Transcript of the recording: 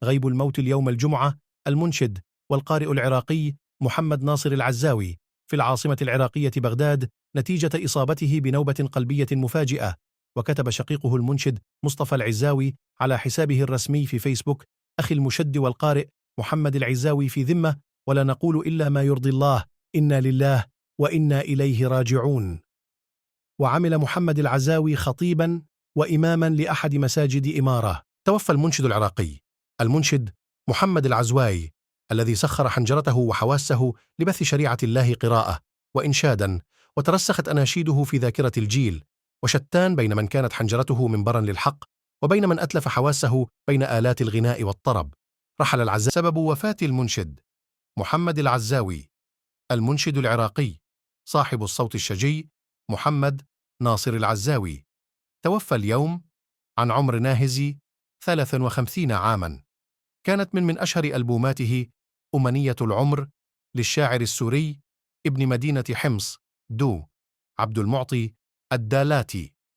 غيب الموت اليوم الجمعة المنشد والقارئ العراقي محمد ناصر العزاوي في العاصمة العراقية بغداد نتيجة إصابته بنوبة قلبية مفاجئة. وكتب شقيقه المنشد مصطفى العزاوي على حسابه الرسمي في فيسبوك: أخي المشد والقارئ محمد العزاوي في ذمة، ولا نقول إلا ما يرضي الله، إنا لله وإنا إليه راجعون. وعمل محمد العزاوي خطيبا وإماما لأحد مساجد إمارة. توفى المنشد العراقي المنشد محمد العزواي الذي سخر حنجرته وحواسه لبث شريعة الله قراءة وإنشادا، وترسخت أناشيده في ذاكرة الجيل، وشتان بين من كانت حنجرته منبرا للحق وبين من أتلف حواسه بين آلات الغناء والطرب. رحل العزاوي. سبب وفاة المنشد محمد العزاوي المنشد العراقي صاحب الصوت الشجي محمد ناصر العزاوي توفى اليوم عن عمر ناهز 53 عاما. كانت من أشهر ألبوماته أمنية العمر للشاعر السوري ابن مدينة حمص عبد المعطي الدالاتي.